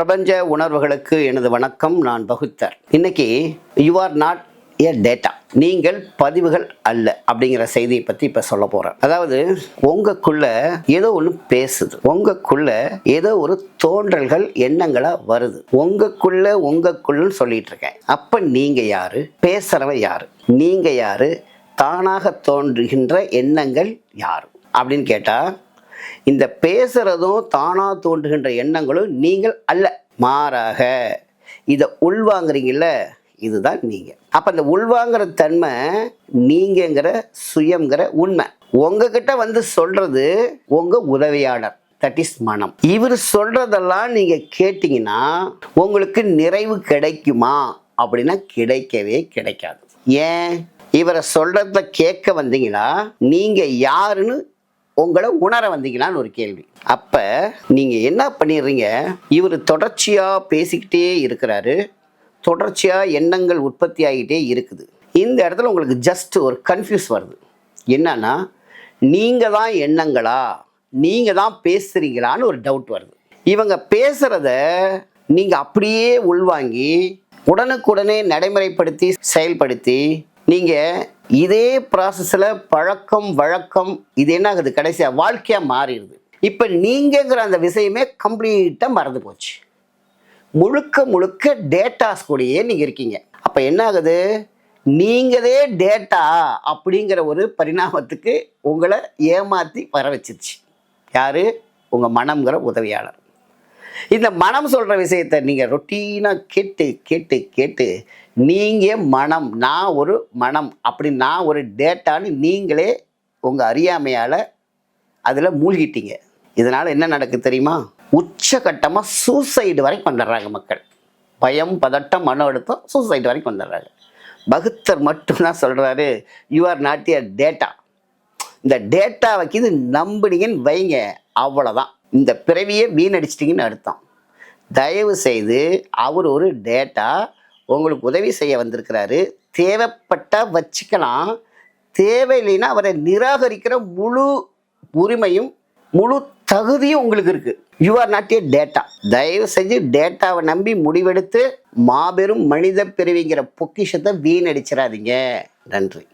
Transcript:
பிரபஞ்ச உணர்வுகளுக்கு எனது வணக்கம். நான் பகுத்தர். இன்னைக்கு you are not A data, நீங்கள் பதிவுகள் அல்ல அப்படிங்கிற செய்தியை பற்றி இப்போ சொல்ல போகிறேன். அதாவது உங்களுக்குள்ள ஏதோ ஒன்று பேசுது, உங்களுக்குள்ள ஏதோ ஒரு தோன்றல்கள் எண்ணங்களாக வருது, உங்களுக்குள்ளன்னு சொல்லிட்டு இருக்கேன். அப்போ நீங்கள் யாரு? பேசுகிறவன் யாரு? நீங்கள் யாரு? தானாக தோன்றுகின்ற எண்ணங்கள் யாரு அப்படின்னு கேட்டால், இந்த பேசுறதும் தானாக தோன்றுகின்ற எண்ணங்களும் நீங்கள் அல்ல. மாறாக இதை உள்வாங்குறீங்கல்ல, இதுதான் நீங்கள். அப்போ இந்த உள்வாங்கிற தன்மை நீங்கிற சுயங்கிற உண்மை உங்ககிட்ட வந்து சொல்றது உங்க உதவியாளர், தட் இஸ் மனம். இவர் சொல்றதெல்லாம் நீங்க கேட்டீங்கன்னா உங்களுக்கு நிறைவு கிடைக்குமா அப்படின்னா கிடைக்கவே கிடைக்காது. ஏன்? இவரை சொல்றத கேட்க வந்தீங்களா, நீங்க யாருன்னு உங்களை உணர வந்தீங்களான்னு ஒரு கேள்வி. அப்ப நீங்க என்ன பண்ணிடுறீங்க? இவர் தொடர்ச்சியா பேசிக்கிட்டே இருக்கிறாரு, தொடர்ச்சியா எண்ணங்கள் உற்பத்தி ஆகிட்டே இருக்குது. இந்த இடத்துல உங்களுக்கு ஜஸ்ட் ஒரு கன்ஃபியூஸ் வருது. என்னன்னா, நீங்க தான் எண்ணங்களா, நீங்க தான் பேசுறீங்களான்னு ஒரு டவுட் வருது. இவங்க பேசுறத நீங்க அப்படியே உள்வாங்கி உடனுக்குடனே நடைமுறைப்படுத்தி செயல்படுத்தி நீங்க இதே ப்ராசஸில் பழக்கம் வழக்கம் இது என்ன ஆகுது, கடைசியாக வாழ்க்கையாக மாறிடுது. இப்போ நீங்கிற அந்த விஷயமே கம்ப்ளீட்டாக மறந்து போச்சு. முழுக்க டேட்டாஸ் கூடயே நீங்கள் இருக்கீங்க. அப்போ என்ன ஆகுது? நீங்களே டேட்டா அப்படிங்கிற ஒரு பரிணாமத்துக்கு உங்களை ஏமாற்றி வர வச்சிருச்சு. யாரு? உங்கள் மனம்ங்கிற உதவியாளர். இந்த மனம் சொல்கிற விஷயத்தை நீங்கள் ரொட்டீனாக கேட்டு நீங்கள் மனம், நான் ஒரு மனம், அப்படி நான் ஒரு டேட்டான்னு நீங்களே உங்கள் அறியாமையால் அதில் மூழ்கிட்டீங்க. இதனால் என்ன நடக்குது தெரியுமா? உச்சகட்டமாக சூசைடு வரைக்கும் வந்துடுறாங்க மக்கள். பயம், பதட்டம், மன அழுத்தம், சூசைடு வரைக்கும் வந்துடுறாங்க. பகுத்தர் மட்டும்தான் சொல்கிறாரு, you are not A data. இந்த டேட்டா வைக்கிது நம்பினீங்கன்னு வைங்க, அவ்வளோதான், இந்த பிறவியை வீணடிச்சிட்டிங்கன்னு அர்த்தம். தயவு செய்து அவர் ஒரு டேட்டா, உங்களுக்கு உதவி செய்ய வந்திருக்கிறாரு. தேவைப்பட்டால் வச்சுக்கலாம், தேவையில்லைன்னா அவரை நிராகரிக்கிற முழு உரிமையும் முழு தகுதியும் உங்களுக்கு இருக்கு. You are not A data. தயவு செஞ்சு டேட்டாவை நம்பி முடிவெடுத்து மாபெரும் மனித பிறவிங்கிற பொக்கிஷத்தை வீணடிச்சிடாதீங்க. நன்றி.